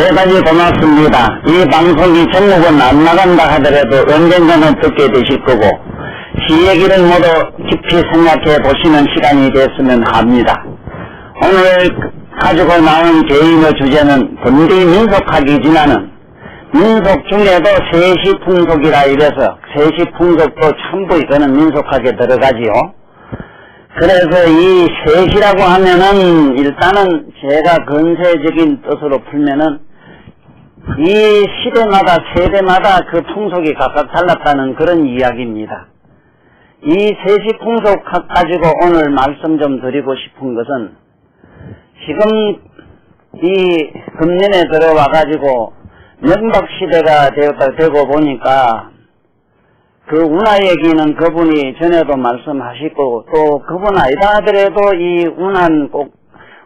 대단히 고맙습니다. 이 방송이 제목은 안 나간다 하더라도 언젠가는 듣게 되실 거고 시 얘기를 모두 깊이 생각해 보시는 시간이 됐으면 합니다. 오늘 가지고 나온 개인의 주제는 본디 민속학이지만은 민속 중에도 세시풍속이라 이래서 세시풍속도 전부 이거는 민속학에 들어가지요. 그래서 이 세시라고 하면은 일단은 제가 근세적인 뜻으로 풀면은 이 시대마다 세대마다 그 풍속이 각각 달랐다는 그런 이야기입니다. 이 세시풍속 가지고 오늘 말씀 좀 드리고 싶은 것은 지금 이 금년에 들어와 가지고 명박시대가 되고 보니까 그 운하 얘기는 그분이 전에도 말씀하시고 또 그분 아니다 하더라도 이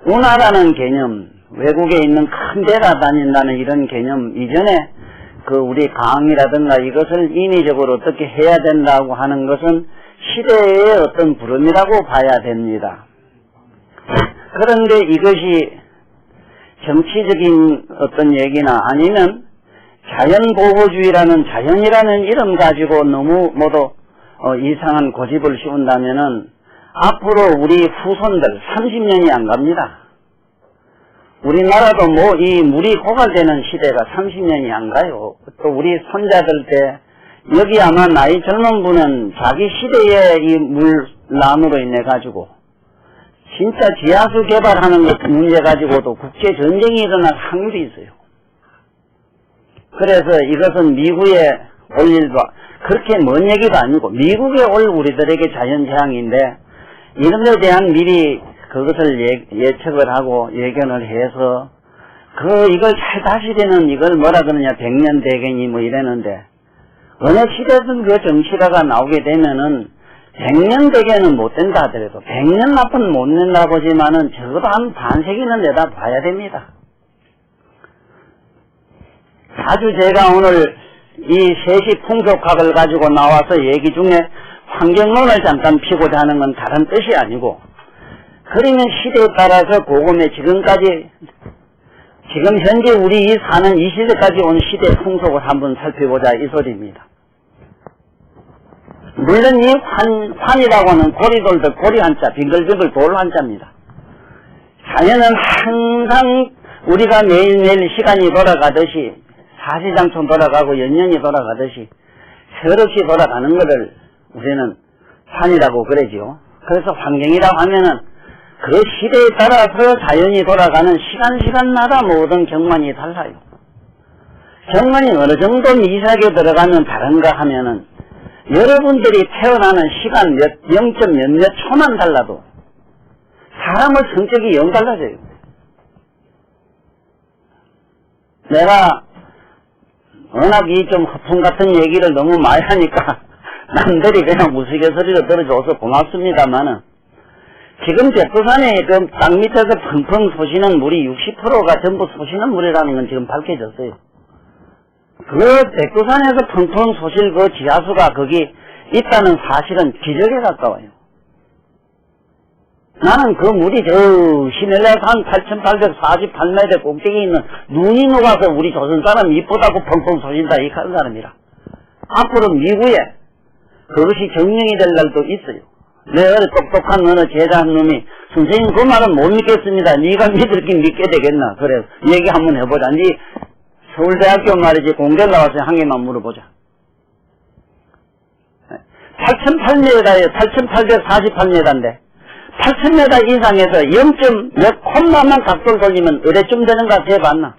운하라는 개념, 외국에 있는 큰 데가 다닌다는 이런 개념 이전에 그 우리 강의라든가 이것을 인위적으로 어떻게 해야 된다고 하는 것은 시대의 어떤 부름이라고 봐야 됩니다. 그런데 이것이 정치적인 어떤 얘기나 아니면 자연보호주의라는 자연이라는 이름 가지고 너무 모두 이상한 고집을 씌운다면은 앞으로 우리 후손들 30년이 안 갑니다. 우리나라도 뭐 이 물이 고갈되는 시대가 30년이 안 가요. 또 우리 손자들 때 여기 아마 나이 젊은 분은 자기 시대의 이 물난으로 인해 가지고 진짜 지하수 개발하는 것 문제 가지고도 국제 전쟁이 일어날 확률이 있어요. 그래서 이것은 미국에 올 일도 그렇게 먼 얘기도 아니고 미국에 올 우리들에게 자연재앙인데 이런 데 대한 미리 그것을 예측을 하고 예견을 해서 이걸 잘 다스리는 이걸 뭐라 그러냐 백년대경이 뭐 이랬는데 어느 시대든 그 정치가가 나오게 되면은 100년대계는 못 된다 하더라도 100년 앞은 못 낸다 보지만은 적어도 한 반세기는 내다 봐야 됩니다. 아주 제가 오늘 이 세시풍속학을 가지고 나와서 얘기 중에 환경론을 잠깐 피고자 하는 건 다른 뜻이 아니고 그러면 시대에 따라서 고금에 지금까지 지금 현재 우리 사는 이 시대까지 온 시대의 풍속을 한번 살펴보자 이 소리입니다. 물론 이 환이라고 하는 고리돌들 고리 한자 빙글빙글 돌 한자입니다. 자연은 항상 우리가 매일매일 시간이 돌아가듯이 사시장총 돌아가고 연년이 돌아가듯이 철없이 돌아가는 것을 우리는 환이라고 그러지요. 그래서 환경이라고 하면은 그 시대에 따라서 자연이 돌아가는 시간마다 모든 경만이 달라요. 경만이 어느 정도 미세하게 들어가면 다른가 하면은 여러분들이 태어나는 시간 0점 몇몇 초만 달라도 사람의 성격이 영 달라져요. 내가 워낙 이 좀 허풍 같은 얘기를 너무 많이 하니까 남들이 그냥 우스갯소리로 들어줘서 고맙습니다만은 지금 백두산에 그 땅 밑에서 펑펑 솟이는 물이 60%가 전부 솟이는 물이라는 건 지금 밝혀졌어요. 그 백두산에서 펑펑 솟일 그 지하수가 거기 있다는 사실은 기적에 가까워요. 나는 그 물이 저 시내산 8,848m 꼭대기에 있는 눈이 녹아서 우리 조선 사람 이쁘다고 펑펑 솟인다 이 하는 사람이라. 앞으로 미국에 그것이 정령이 될 날도 있어요. 내 어느 똑똑한 어느 제자 한 놈이 선생님 그 말은 못 믿겠습니다. 네가 믿을긴 믿게 되겠나. 그래 얘기 한번 해보자. 네 서울대학교 말이지 공대 나와서 한 개만 물어보자. 8,800m에 8,848m인데 8,000m 이상에서 0점 몇 콤마만 각도를 돌리면 어디쯤 되는가 재봤나?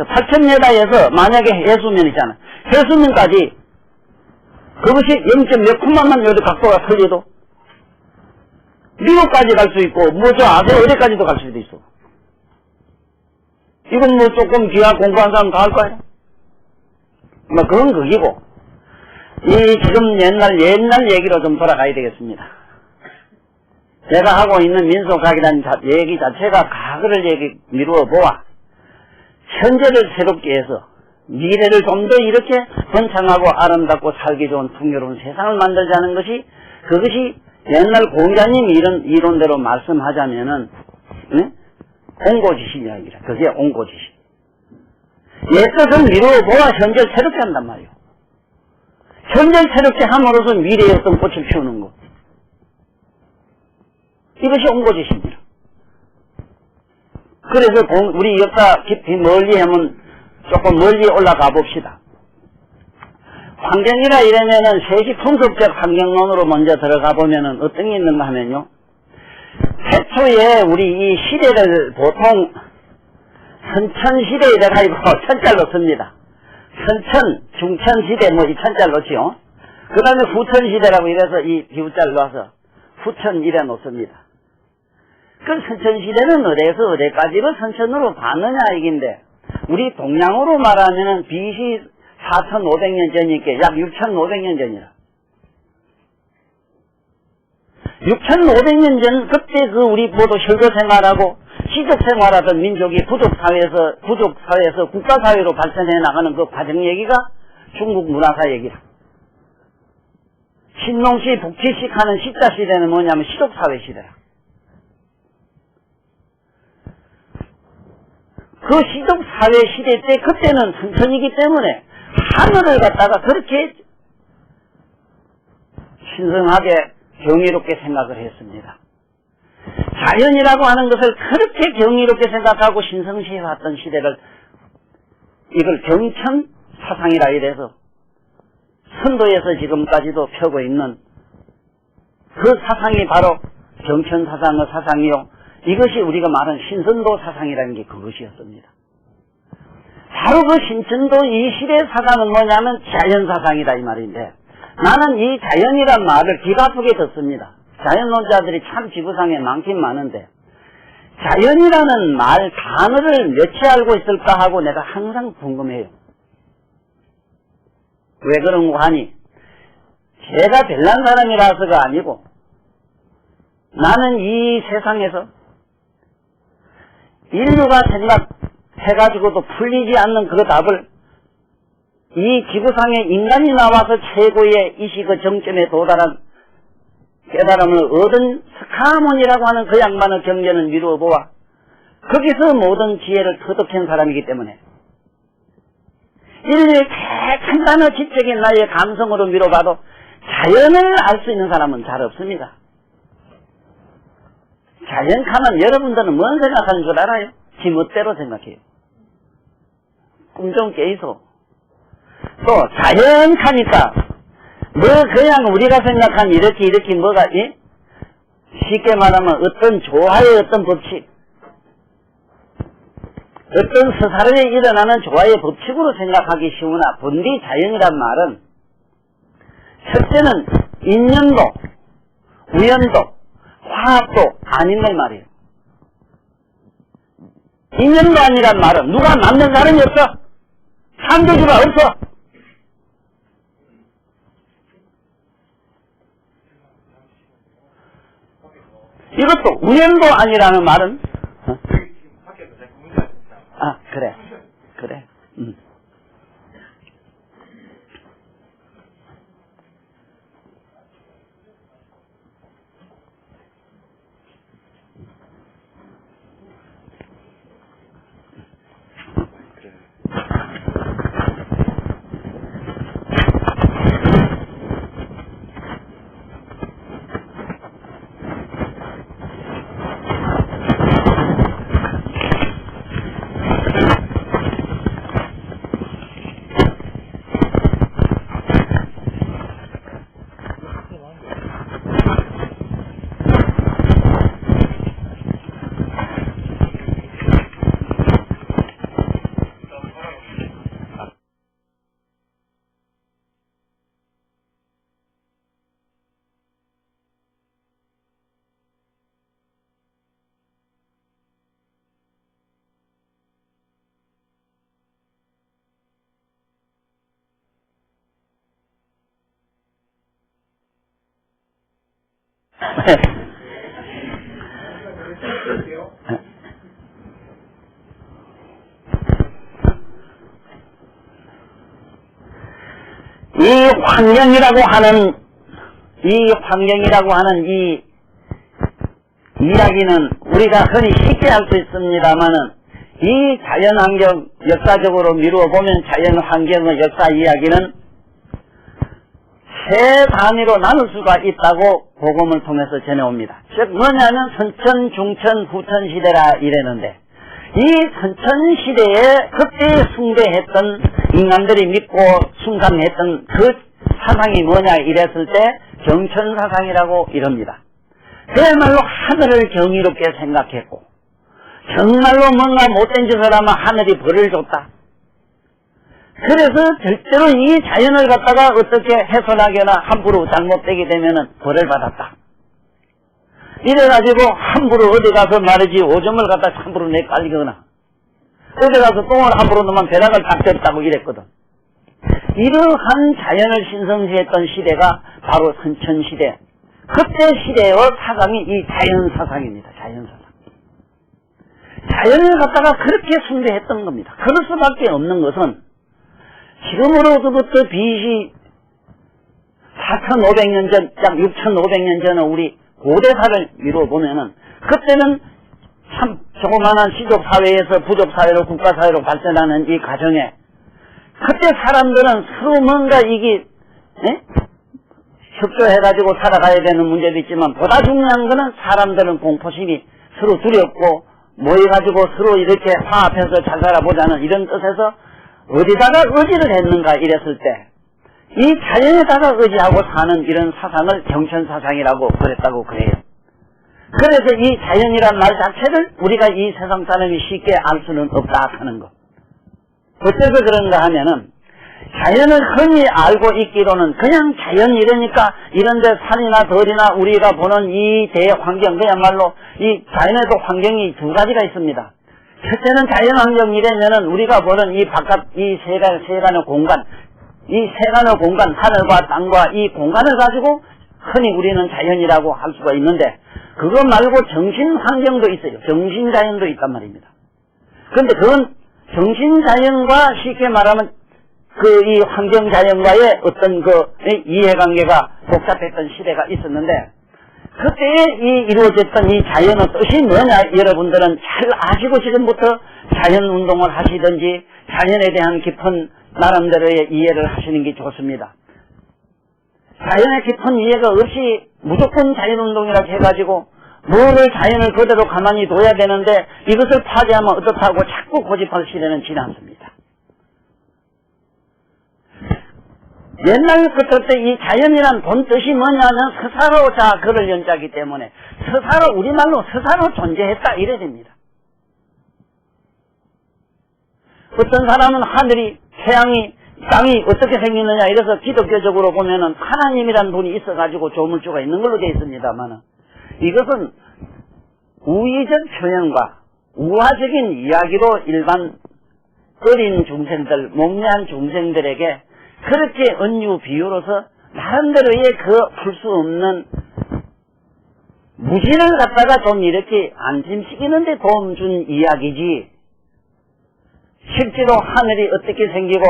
8,000m에서 만약에 해수면이잖아. 해수면까지 그것이 0점 몇 콤마만 여기 각도가 틀려도 미국까지 갈 수 있고 뭐 저 아시아 어디까지도 갈 수도 있어. 이건 뭐 조금 귀한 공부한 사람 다 할 거야. 뭐 그건 그기고 이 지금 옛날 얘기로 좀 돌아가야 되겠습니다. 제가 하고 있는 민속학이라는 얘기 자체가 과거를 미루어 보아 현재를 새롭게 해서 미래를 좀 더 이렇게 번창하고 아름답고 살기 좋은 풍요로운 세상을 만들자는 것이 그것이 옛날 공자님이 이런 이론대로 말씀하자면은 옹고지신 이야기라. 그게 옹고지신. 옛것은 미루어 보아 현재 새롭게 한단 말이에요. 현재 새롭게 함으로써 미래의 어떤 꽃을 피우는 것. 이것이 옹고지신이라. 그래서 우리 역사 깊이 멀리 하면 조금 멀리 올라가 봅시다. 환경이라 이러면은 세시 풍속적 환경론으로 먼저 들어가 보면은 어떤 게 있는가 하면요. 태초에 우리 이 시대를 보통 선천시대 이래가지고 천자로 씁니다. 선천, 중천시대 뭐 이 천자로 치요. 그 다음에 후천시대라고 이래서 이 비우자를 놔서 후천 이래 놓습니다. 그 선천시대는 어디에서 어디까지로 선천으로 봤느냐 얘기인데 우리 동양으로 말하면은 BC 4,500년 전이니까 약 6,500년 전이라. 6,500년 전 그때 그 우리 모두 혈거 생활하고 시족 생활하던 민족이 부족사회에서 국가사회로 발전해 나가는 그 과정 얘기가 중국 문화사 얘기라. 신농시 북치식 하는 시자 시대는 뭐냐면 시족사회 시대라. 그 시족사회 시대 때 그때는 선천이기 때문에 하늘을 갖다가 그렇게 신성하게 경이롭게 생각을 했습니다. 자연이라고 하는 것을 그렇게 경이롭게 생각하고 신성시해왔던 시대를 이걸 경천 사상이라 이래서 선도에서 지금까지도 펴고 있는 그 사상이 바로 경천 사상의 사상이요. 이것이 우리가 말하는 신선도 사상이라는 게 그것이었습니다. 바로 그 신천도 이 시대의 사상은 뭐냐면 자연 사상이다 이 말인데 나는 이 자연이란 말을 기가쁘게 듣습니다. 자연론자들이 참 지구상에 많긴 많은데 자연이라는 말 단어를 몇이 알고 있을까 하고 내가 항상 궁금해요. 왜 그런가 하니 제가 별난 사람이라서가 아니고 나는 이 세상에서 인류가 생각해가지고도 풀리지 않는 그 답을 이 지구상에 인간이 나와서 최고의 이시그 정점에 도달한 깨달음을 얻은 스카몬이라고 하는 그 양반의 경전을 미루어 보아 거기서 모든 지혜를 터득한 사람이기 때문에 인류의 간단한 지적인 나의 감성으로 미뤄봐도 자연을 알 수 있는 사람은 잘 없습니다. 자연 가면 여러분들은 뭔 생각하는 줄 알아요? 지 멋대로 생각해요. 꿈 좀 깨이소. 또 자연 가니까 뭐 그냥 우리가 생각한 이렇게 뭐가 쉽게 말하면 어떤 조화의 어떤 법칙 어떤 서사에 일어나는 조화의 법칙으로 생각하기 쉬우나 본디 자연이란 말은 첫째는 인연도 우연도 화학도 아닌 말이에요. 인연도 아니란 말은 누가 만든 사람이 없어. 창조주가 없어. 이것도 우연도 아니라는 말은 아 그래 이 환경이라고 하는 이 이야기는 우리가 흔히 쉽게 할 수 있습니다만은 이 자연환경 역사적으로 미루어 보면 자연환경의 역사 이야기는 세 단위로 나눌 수가 있다고 복음을 통해서 전해옵니다. 즉 뭐냐면 선천, 중천, 후천 시대라 이랬는데 이 선천 시대에 그때 숭배했던 인간들이 믿고 숭상했던 그 사상이 뭐냐 이랬을 때 정천 사상이라고 이럽니다. 그야말로 하늘을 정의롭게 생각했고 정말로 뭔가 못된 짓을 하면 하늘이 벌을 줬다. 그래서 절대로 이 자연을 갖다가 어떻게 해설하거나 함부로 잘못되게 되면은 벌을 받았다. 이래가지고 함부로 어디 가서 말이지 오줌을 갖다 함부로 내깔리거나 어디 가서 똥을 함부로 넣으면 벼락을 딱 댔다고 이랬거든. 이러한 자연을 신성시했던 시대가 바로 선천시대. 그때 시대의 사상이 이 자연사상입니다. 자연사상. 자연을 갖다가 그렇게 숭배했던 겁니다. 그럴 수밖에 없는 것은 지금으로부터 BC 4,500년 전, 약 6,500년 전에 우리 고대사를 미뤄보면은 그때는 참 조그마한 시족사회에서 부족사회로 국가사회로 발전하는 이 과정에 그때 사람들은 서로 뭔가 이게 협조해가지고 살아가야 되는 문제도 있지만 보다 중요한 거는 사람들은 공포심이 서로 두렵고 모여가지고 서로 이렇게 화합해서 잘 살아보자는 이런 뜻에서 어디다가 의지를 했는가 이랬을 때 이 자연에다가 의지하고 사는 이런 사상을 정천사상이라고 그랬다고 그래요. 그래서 이 자연이란 말 자체를 우리가 이 세상 사람이 쉽게 알 수는 없다 하는 것. 어째서 그런가 하면은 자연을 흔히 알고 있기로는 그냥 자연 이러니까 이런데 산이나 들이나 우리가 보는 이 대환경 그야말로 이 자연에도 환경이 두 가지가 있습니다. 첫째는 자연환경 이래면은 우리가 보는 이 바깥 이 세간의 공간 이 세간의 공간 하늘과 땅과 이 공간을 가지고 흔히 우리는 자연이라고 할 수가 있는데 그거 말고 정신환경도 있어요. 정신자연도 있단 말입니다. 그런데 그건 정신자연과 쉽게 말하면 이 환경자연과의 어떤 이해관계가 복잡했던 시대가 있었는데 그때에 이루어졌던 이 자연의 뜻이 뭐냐 여러분들은 잘 아시고 지금부터 자연운동을 하시든지 자연에 대한 깊은 나름대로의 이해를 하시는 게 좋습니다. 자연의 깊은 이해가 없이 무조건 자연운동이라고 해가지고 뭐를 자연을 그대로 가만히 둬야 되는데 이것을 파괴하면 어떻다고 자꾸 고집할 시대는 지났습니다. 옛날부터 이 자연이란 본 뜻이 뭐냐면 스사로 자 그를 연자기 때문에 스사로 우리말로 스사로 존재했다 이래 됩니다. 어떤 사람은 하늘이 태양이 땅이 어떻게 생기느냐 이래서 기독교적으로 보면은 하나님이란 분이 있어가지고 조물주가 있는 걸로 되어 있습니다만은 이것은 우의적 표현과 우화적인 이야기로 일반 어린 중생들, 목매한 중생들에게 그렇게 은유 비유로서 나름대로의 풀 수 없는 무신을 갖다가 좀 이렇게 안심시키는데 도움 준 이야기지 실제로 하늘이 어떻게 생기고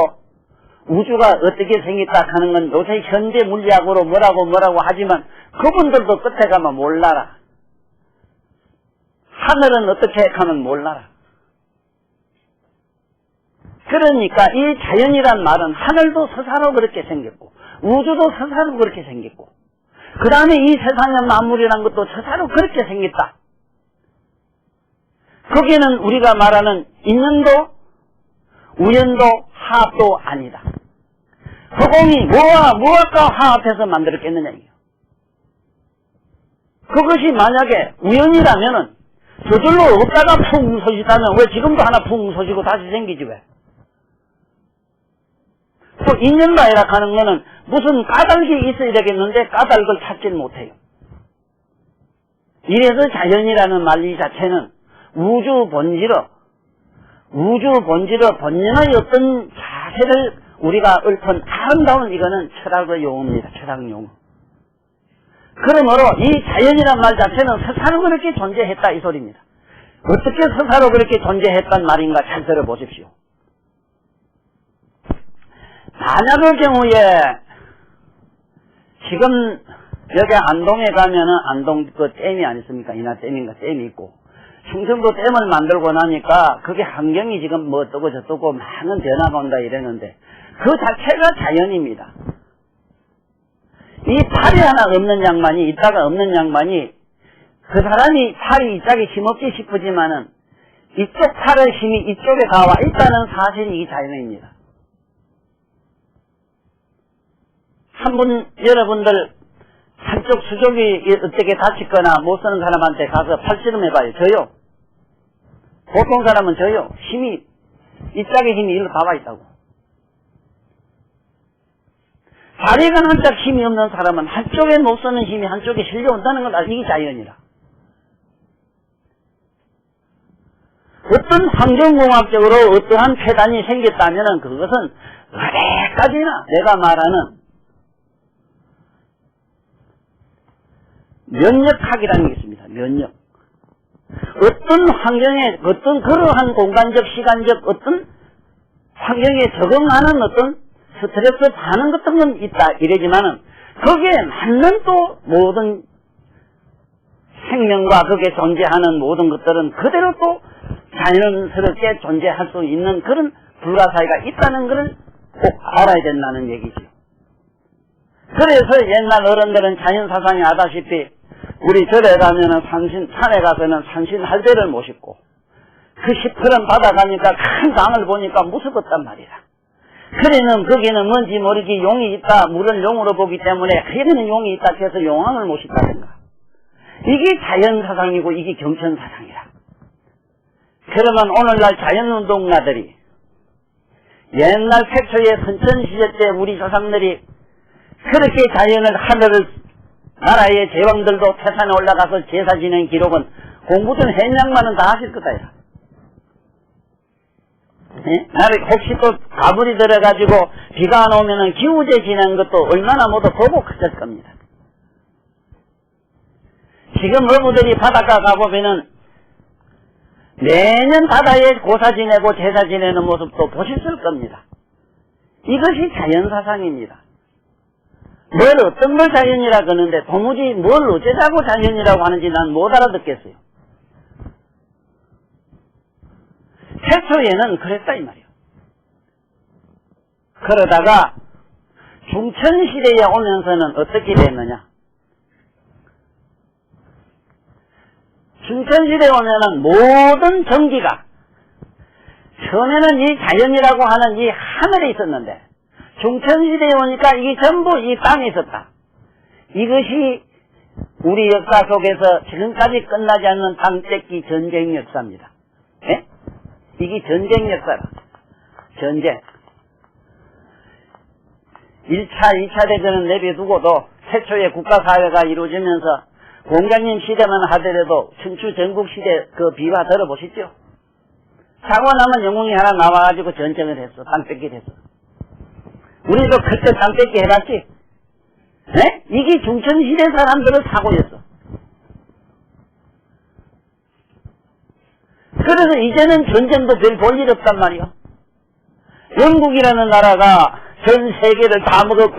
우주가 어떻게 생겼다 하는 건 요새 현대 물리학으로 뭐라고 하지만 그분들도 끝에 가면 몰라라. 하늘은 어떻게 하면 몰라라. 그러니까 이 자연이란 말은 하늘도 서사로 그렇게 생겼고 우주도 서사로 그렇게 생겼고 그 다음에 이 세상의 만물이란 것도 서사로 그렇게 생겼다. 거기는 우리가 말하는 인연도 우연도 화합도 아니다. 허공이 무엇과 화합해서 만들었겠느냐 이게요. 그것이 만약에 우연이라면은 저절로 없다가 푹 솟았다면 왜 지금도 하나 푹 솟이고 다시 생기지 왜? 또 인연과이라 하는 거는 무슨 까닭이 있어야 되겠는데 까닭을 찾질 못해요. 이래서 자연이라는 말 이 자체는 우주 본질의 본연의 어떤 자세를 우리가 읊은 아름다운 이거는 철학의 용어입니다. 철학 용어. 그러므로 이 자연이란 말 자체는 서사로 그렇게 존재했다 이 소리입니다. 어떻게 서사로 그렇게 존재했단 말인가 잘 들어보십시오. 만약의 경우에 지금 여기 안동에 가면은 안동 그 댐이 아니습니까? 이나댐인가 댐이 있고 충청도 댐을 만들고 나니까 그게 환경이 지금 뭐 어떠고 저떠고 많은 변화가 온다 이랬는데 그 자체가 자연입니다. 이 팔이 하나 없는 양반이 있다가 없는 양반이 그 사람이 팔이 이짝에 힘없지 싶으지만은 이쪽 팔의 힘이 이쪽에 다 와 있다는 사실이 이 자연입니다. 여러분들 한쪽 수족이 어떻게 다치거나 못 쓰는 사람한테 가서 팔씨름 해봐요. 저요. 보통 사람은 저요. 힘이 이짝에 힘이 일로 다 와 있다고. 다리가 한짝 힘이 없는 사람은 한쪽에 못 쓰는 힘이 한쪽에 실려온다는 건 이게 자연이라. 어떤 환경공학적으로 어떠한 폐단이 생겼다면 그것은 어디까지나 내가 말하는 면역학이라는 게 있습니다. 면역. 어떤 환경에 어떤 그러한 공간적 시간적 어떤 환경에 적응하는 어떤 스트레스 반응 같은 건 있다 이러지만은 거기에 맞는 또 모든 생명과 거기에 존재하는 모든 것들은 그대로 또 자연스럽게 존재할 수 있는 그런 불가사의가 있다는 것을 꼭 알아야 된다는 얘기죠. 그래서 옛날 어른들은 자연사상에 아다시피 우리 절에 가면은 산에 가서는 산신할배를 모시고 그 시퍼런 바다 가니까 큰 강을 보니까 무섭었단 말이다. 그래는 거기는 뭔지 모르게 용이 있다, 물을 용으로 보기 때문에 거기는 용이 있다 해서 용왕을 모신다든가. 이게 자연사상이고 이게 경천사상이라. 그러면 오늘날 자연운동가들이 옛날 태초의 선천시대 때 우리 조상들이 그렇게 자연을 하늘을 나라의 제왕들도 태산에 올라가서 제사 지낸 기록은 공부된 해양만은 다 하실 거다. 나를 혹시 또 가불이 들어가지고 비가 안 오면은 기우제 지낸 것도 얼마나 모두 보고 크실 겁니다. 지금 어부들이 바닷가 가보면은 매년 바다에 고사 지내고 제사 지내는 모습도 보셨을 겁니다. 이것이 자연사상입니다. 뭘 어떤 걸 자연이라 그러는데 도무지 뭘 어쩌자고 자연이라고 하는지 난 못 알아듣겠어요. 태초에는 그랬다 이 말이에요. 그러다가 중천시대에 오면서는 어떻게 됐느냐. 중천시대에 오면은 모든 전기가 처음에는 이 자연이라고 하는 이 하늘에 있었는데 중천시대에 오니까 이게 전부 이 땅에 있었다. 이것이 우리 역사 속에서 지금까지 끝나지 않는 땅 뺏기 전쟁 역사입니다. 예? 이게 전쟁 역사라. 전쟁. 1차, 2차 대전은 내비두고도 최초의 국가사회가 이루어지면서 공자님 시대만 하더라도 춘추 전국시대 그 비화 들어보시죠? 사고 나면 영웅이 하나 나와가지고 전쟁을 했어. 땅 뺏기를 했어. 우리도 그때 땅 뺏기 해봤지? 네? 이게 중천시대 사람들의 사고였어. 그래서 이제는 전쟁도 별 볼 일 없단 말이야. 영국이라는 나라가 전 세계를 다 먹었고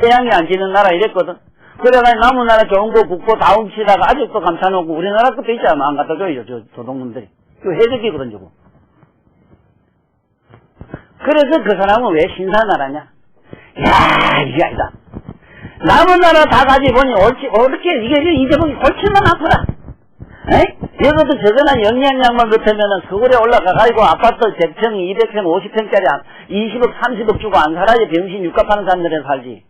태양이 안 지는 나라 이랬거든. 그래가 남은 나라 좋은 거 굽고 다 훔치다가 아직도 감사놓고 우리나라 것도 있잖아. 안 갖다 줘요, 저 도둑놈들이. 이거 해적이거든, 저거. 그래서 그 사람은 왜 신사나라냐? 야, 이게 아니다. 남은 나라 다 가지 보니 어떻게 이게 이제보기 골치만 아프다. 에? 여기도 저거나 영양양만 같으면은 서울에 올라가가지고 아파트 100평, 200평, 50평짜리 20억, 30억 주고 안 살아야 병신 육갑 하는 사람들은 살지.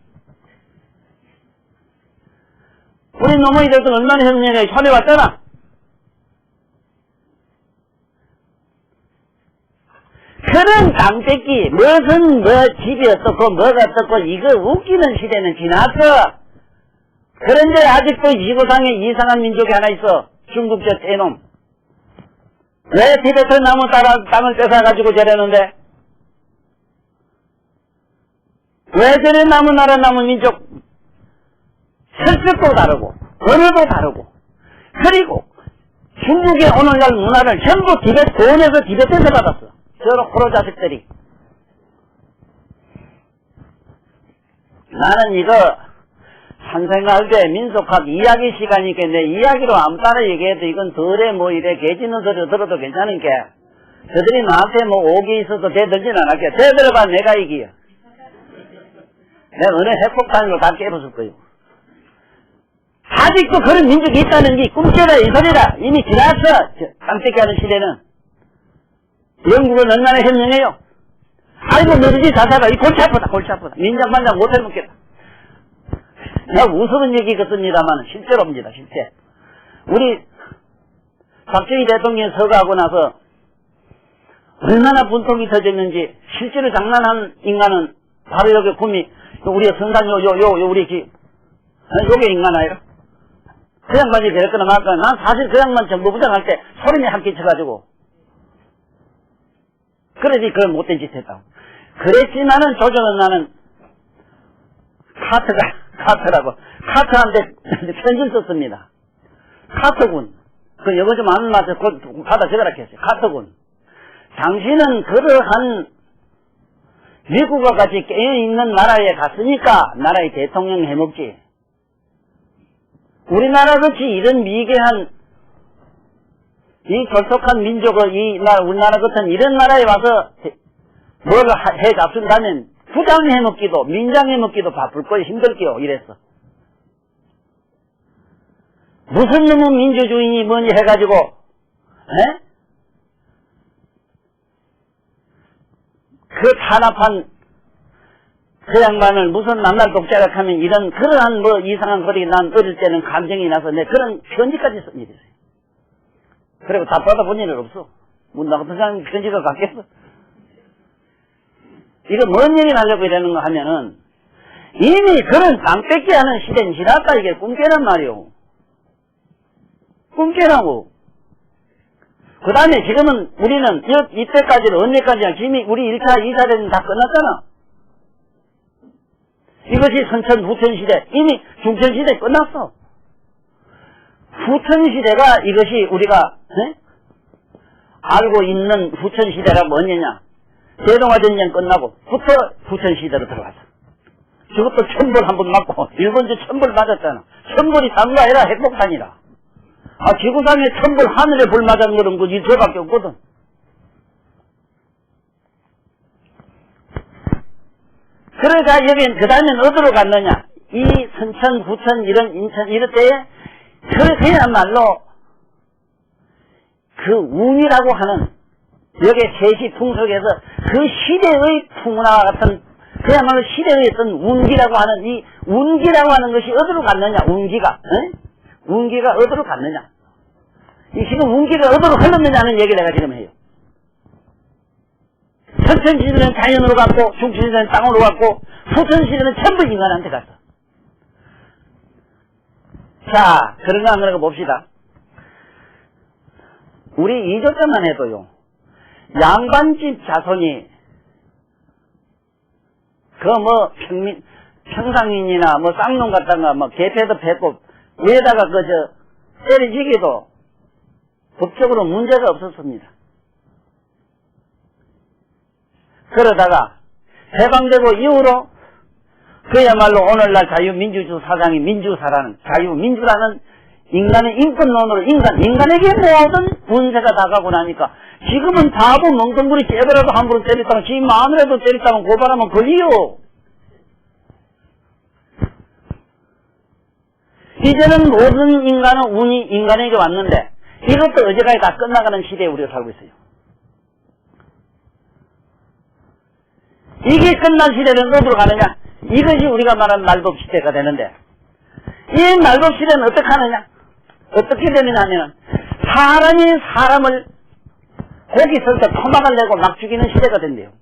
우리 노무이들도 얼마나 현명하게 손해 왔잖아. 그런 땅 뺏기, 무슨 집이 어떻고 뭐가 어떻고 이거 웃기는 시대는 지났어. 그런데 아직도 지구상에 이상한 민족이 하나 있어. 중국 저 떼놈. 왜 티베트 나무 땅을 뺏어가지고 저러는데? 왜 저래 나무 민족? 설득도 다르고, 언어도 다르고, 그리고 중국의 오늘날 문화를 전부 돈에서 티베트에서 받았어. 저런 호로 자식들이. 나는 이거 환생할 때 민속학 이야기 시간이니까 내 이야기로 아무 따라 얘기해도 이건 덜에 뭐 이래 개짖는 소리 들어도 괜찮은 게 저들이 나한테 뭐 오기 있어도 대들진 않았게 대들어봐 내가 이기요. 내가 어느 핵폭탄으로 다 깨부술 거요. 아직도 그런 민족이 있다는 게 꿈깨라 이 소리다. 이미 지났어. 깜찍이 하는 시대는. 영국은 얼마나 현명해요. 아이고 너희들이 자사가 이 골치 아프다 골치 아프다. 민장반장 못해 먹겠다. 내가 우스운 얘기 같습니다만 실제로입니다 실제. 우리 박정희 대통령이 서거하고 나서 얼마나 분통이 터졌는지 실제로 장난한 인간은 바로 여기 구미 우리 성산 요 우리 집 요게 인간아요. 그 양반이 그랬거나 말거나 난 사실 그 양반 정부부장 할 때 소름이 함께 쳐가지고 그러지 그런 못된 짓 했다고. 그랬지만은 조정은 나는 카트라고 카트한테 편지를 썼습니다. 카트군 그 영어 좀 아는 맛에 곧 받아 적어라 했어요. 카트군 당신은 그러한 미국과 같이 깨어있는 나라에 갔으니까 나라의 대통령 해먹지. 우리나라 같이 이런 미개한 이 결속한 민족을 우리나라 같은 이런 나라에 와서 뭘 해 잡순다면 부장 해먹기도 민장 해먹기도 바쁠 거예요. 힘들게요. 이랬어. 무슨 놈은 민주주의니 뭐니 해가지고 그 탄압한 그 양반을 무슨 남날 독자가 하면 이런 그러한 뭐 이상한 소리 난 어릴 때는 감정이 나서 내 그런 편지까지 쓴 일이 있어요. 그리고 다 받아본 일은 없어. 뭐 나 같은 사람 편지가 갔겠어. 이거 뭔 얘기 하려고 이러는 거 하면은 이미 그런 땅 뺏기 하는 시대는 지났다. 이게 꿈깨란 말이오. 꿈깨라고. 그 다음에 지금은 우리는 이때까지는 언제까지나 이미 우리 1차, 2차대는 다 끝났잖아. 이것이 선천, 후천 시대, 이미 중천 시대 끝났어. 후천 시대가 이것이 우리가 알고 있는 후천 시대가 뭐냐냐. 대동아전쟁 끝나고 부터 후천 시대로 들어가자. 저것도 천벌 한 번 맞고 일본도 천벌 맞았잖아. 천벌이 딴 거 아니라 핵폭탄이라. 지구상에 천벌 하늘에 불 맞은 거는 그 저밖에 없거든. 그러자 여긴 그 다음엔 어디로 갔느냐. 이 선천, 후천, 이런 인천 이럴 때에 그야말로 그 운이라고 하는 여기 세시 풍속에서 그 시대의 풍문화 같은 그야말로 시대의 어떤 운기라고 하는 이 운기라고 하는 것이 어디로 갔느냐. 운기가 운기가 어디로 갔느냐. 이 지금 운기가 어디로 흘렀느냐는 얘기를 내가 지금 해요. 선천시대는 자연으로 갔고 중천시대는 땅으로 갔고 후천시대는 전부 인간한테 갔어. 자, 그런가 안 그런가 봅시다. 우리 이조때만 해도요. 양반집 자손이 그 뭐 평상인이나 뭐 쌍놈 같다가 뭐 개패도 뱉고 위에다가 때려지기도 법적으로 문제가 없었습니다. 그러다가 해방되고 이후로 그야말로 오늘날 자유민주주의 사상이 민주사라는 자유민주라는 인간의 인권론으로 인간에게 모든 문제가 다가고 나니까 지금은 바보 멍텅구리 째더라도 함부로 때렸다가 지 마누라도 때렸다가 고발하면 걸리요. 이제는 모든 인간은 운이 인간에게 왔는데 이것도 어제까지 다 끝나가는 시대에 우리가 살고 있어요. 이게 끝난 시대는 어디로 가느냐? 이것이 우리가 말하는 말법 시대가 되는데 이 말법 시대는 어떻게 하느냐? 어떻게 되느냐 하면 사람이 사람을 고기 쓸 때 토막을 내고 막 죽이는 시대가 된대요.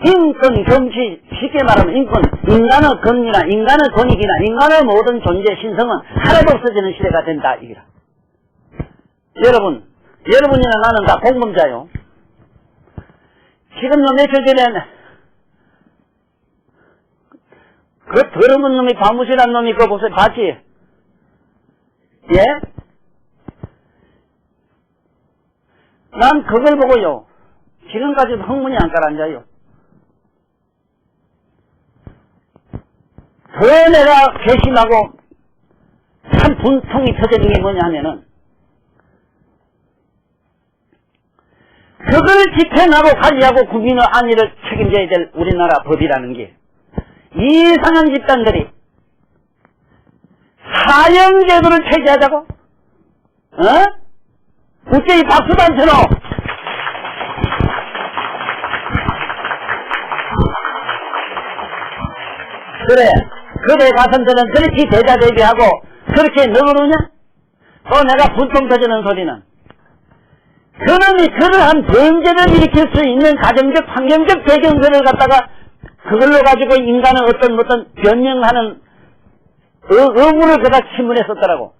인권, 정치, 쉽게 말하면 인권, 인간의 권리나 인간의 권익이나 인간의 모든 존재 신성은 하나도 없어지는 시대가 된다. 이거라. 여러분이나 나는 다 공범자요. 지금 며칠 전에 그 더러운 놈이 바무실한 놈이 그거 보세요. 봤지? 예? 난 그걸 보고요. 지금까지도 흥분이 안 가라앉아요. 더 내가 괘씸하고 큰 분통이 터지는 게 뭐냐 하면은, 그걸 지켜나고 관리하고 국민의 안위를 책임져야 될 우리나라 법이라는 게, 이상한 집단들이 사형제도를 폐지하자고? 국제의 박수도 안 쳐노? 그래, 그대 가선들은 그렇게 대자대비하고 그렇게 너그러냐? 또 내가 분통 터지는 소리는, 그놈이 그러한 범죄를 일으킬 수 있는 가정적, 환경적 배경들을 갖다가 그걸로 가지고 인간의 어떤 변명하는 의무를 그가 신문에 썼더라고.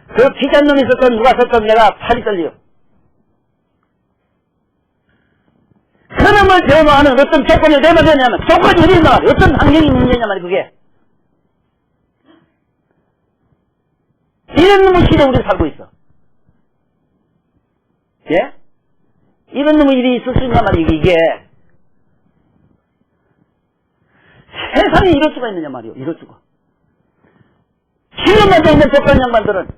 그 기자놈이 썼던 누가 썼던 내가 팔이 떨려. 그놈을 변호하는 어떤 조건이 왜 문제냐면, 조건이 어디 있나 말이야. 어떤 환경이 문제냐 말이야, 그게. 이런 놈의 시대에 우리 살고 있어. 예? 이런 놈의 일이 있을 수 있단 말이야, 이게. 세상에 이럴 수가 있느냐 말이야, 이럴 수가. 지금 앉아 있는 법관 양반들은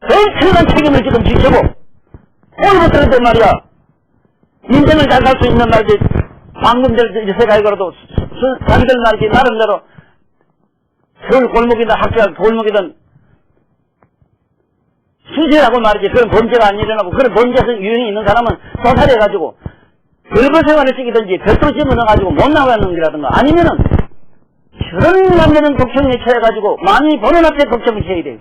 엄청난 책임을 지금 지키고, 오늘부터는 말이야, 인생을 잘 살 수 있는 말이지, 방금들 세가에 걸어도 자기들 말이지, 나름대로 서울 골목이든 학교 골목이든 순실하고 말이지, 그런 범죄가 안 일어나고, 그런 범죄에서 유형이 있는 사람은 소살해가지고 별거 생활을 시키든지 별도로 집어넣어가지고 못 나가는 거라든가, 아니면은 저런 남자는 독점에 처해가지고 많이 보는 앞에 독점을 쳐야 돼요.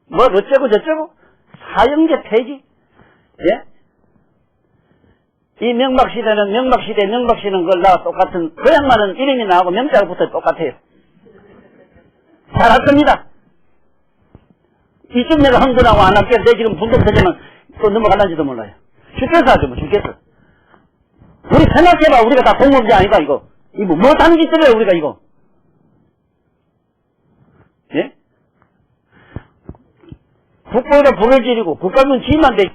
뭐 어쩌고 저쩌고 사형제 폐지? 예? 이 명박시대는 명박시는 그걸 나와 똑같은, 그 양반은 이름이 나오고 명자가 붙어 똑같아요. 잘 할 겁니다. 이쯤 내가 흥분하고 안 할게. 내 지금 분석 터지면 또 넘어갈란지도 몰라요. 죽겠어, 아주 뭐 죽겠어. 우리 생각해봐. 우리가 다 공무원이 아니까 이거. 이거 뭐 하는 짓들이야 우리가 이거. 예? 국보에다 불을 지르고 국가는 지만 돼.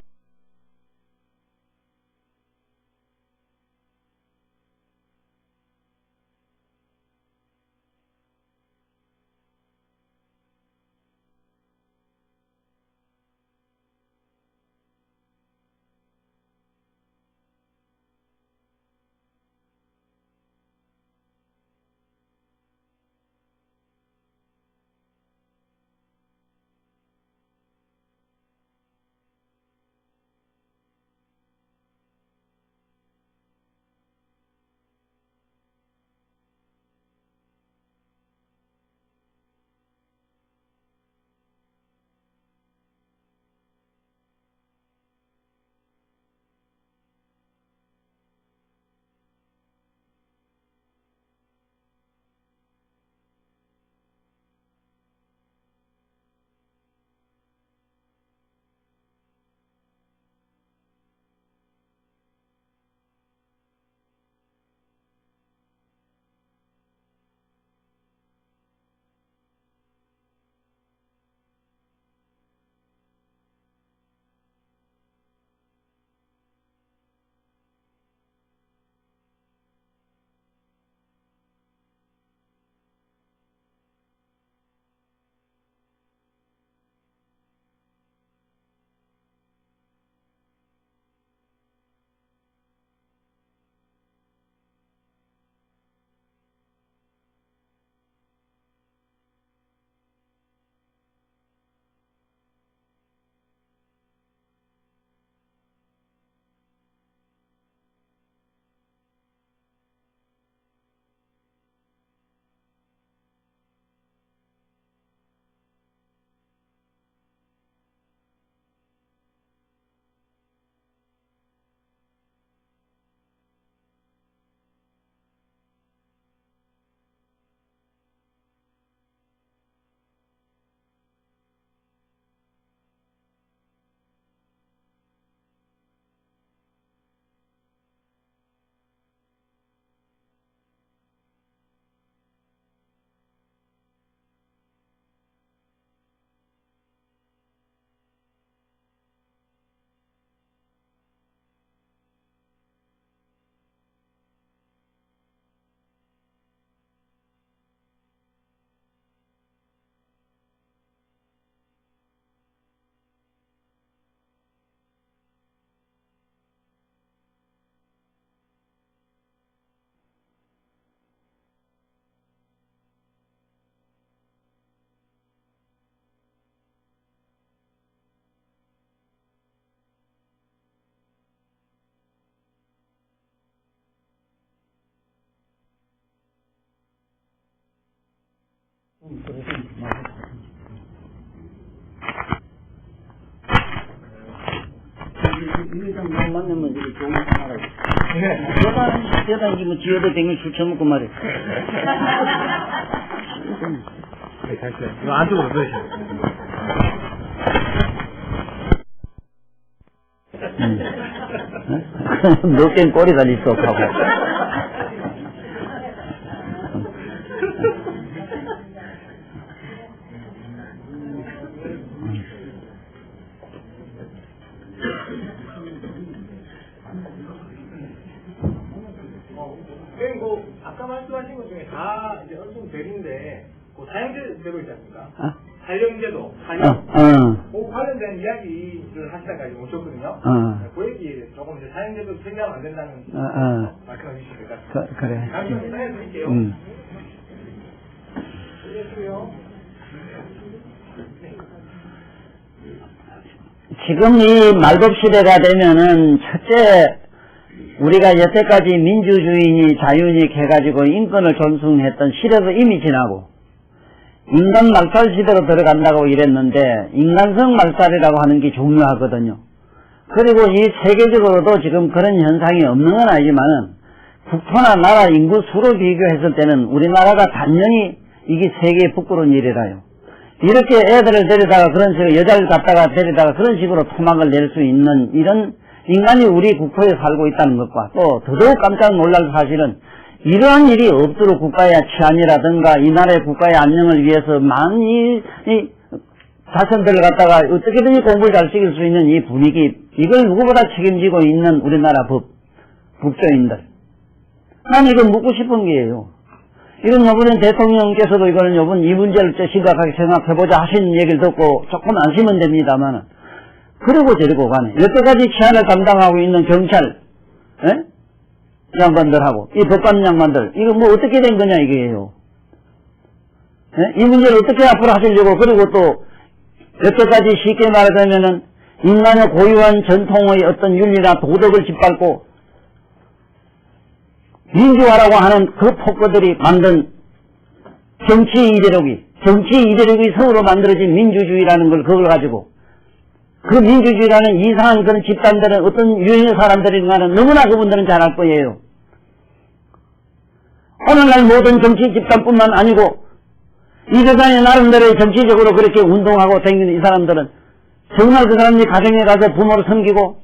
만나면 이렇게 좋은 거 하라고. 대단 이게 뭐 지어도 댕길 술 처먹고 말이야. 네, 잠시만요. 이거 안쪽으로 넣으시면. 몇 개는 꼬리 달릴 수 없다고. 아까 말씀하신 것 중에 다 이제 어느 정도 되는데, 그 사형제대로 있지 않습니까? 사형제도, 그 관련된 이야기를 하시다가 이제 오셨거든요. 그 얘기 조금 이제 사형제도 생각하면 안 된다는 말씀해 주시면 될 것 같습니다. 그래. 잠시만 기다려 드릴게요. 지금 이 말법 시대가 되면은 첫째 우리가 여태까지 민주주의니 자유니 해가지고 인권을 존중했던 시대도 이미 지나고 인간 말살 시대로 들어간다고 이랬는데 인간성 말살이라고 하는 게 중요하거든요. 그리고 이 세계적으로도 지금 그런 현상이 없는 건 아니지만은 국토나 나라 인구 수로 비교했을 때는 우리나라가 단연히 이게 세계에 부끄러운 일이라요. 이렇게 애들을 데리다가 그런 식으로 여자를 갖다가 데리다가 그런 식으로 토막을 낼 수 있는 이런 인간이 우리 국토에 살고 있다는 것과 또 더더욱 깜짝 놀랄 사실은 이러한 일이 없도록 국가의 치안이라든가 이 나라의 국가의 안녕을 위해서 많이 자손들을 갖다가 어떻게든지 공부를 잘 시킬 수 있는 이 분위기, 이걸 누구보다 책임지고 있는 우리나라 법조인들. 난 이거 묻고 싶은 게예요. 이건 요번에 대통령께서도 이거는 요번 이 문제를 심각하게 생각해보자 하신 얘기를 듣고 조금 안심은 됩니다만은 그리고 데리고 가네. 여태까지 치안을 담당하고 있는 경찰, 양반들하고, 이 법관 양반들, 이거 뭐 어떻게 된 거냐 이게요. 이 문제를 어떻게 앞으로 하시려고, 그리고 또, 여태까지 쉽게 말하자면은, 인간의 고유한 전통의 어떤 윤리나 도덕을 짓밟고, 민주화라고 하는 그 폭거들이 만든 정치 이데올로기 성으로 만들어진 민주주의라는 걸 그걸 가지고, 그 민주주의라는 이상한 그런 집단들은 어떤 유형의 사람들인가는 너무나 그분들은 잘 알 거예요. 오늘날 모든 정치 집단뿐만 아니고 이 세상에 나름대로 정치적으로 그렇게 운동하고 다니는 이 사람들은 정말 그 사람이 가정에 가서 부모를 섬기고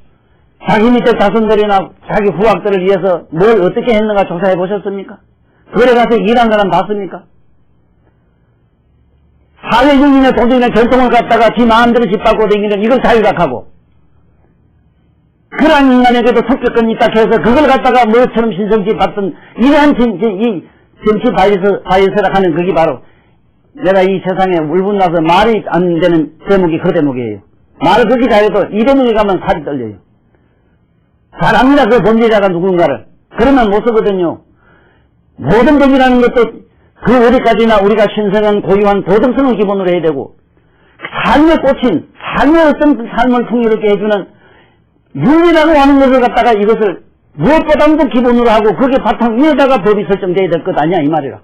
자기 밑에 자손들이나 자기 후학들을 위해서 뭘 어떻게 했는가 조사해 보셨습니까? 그래 가서 일한 사람 봤습니까? 사회주의나 도덕이나 전통을 갖다가 지 마음대로 짓밟고 다니는 이걸 자유락하고 그러한 인간에게도 특별권이 있다 해서 그걸 갖다가 뭐처럼 신성지 받던 이러한 이 정치 바이어스라 하는 그게 바로 내가 이 세상에 울분나서 말이 안 되는 대목이 그 대목이에요. 말을 그렇게 잘해도 이 대목에 가면 살이 떨려요. 잘합니다. 그 범죄자가 누군가를. 그러면 못 쓰거든요. 모든 법이라는 것도 그 어디까지나 우리가 신성한 고유한 도덕성을 기본으로 해야 되고 삶에 꽂힌 삶의 어떤 삶을 풍요롭게 해주는 윤리라고 하는 것을 갖다가 이것을 무엇보다도 기본으로 하고 그게 바탕 위에다가 법이 설정돼야 될 것 아니야 이 말이라.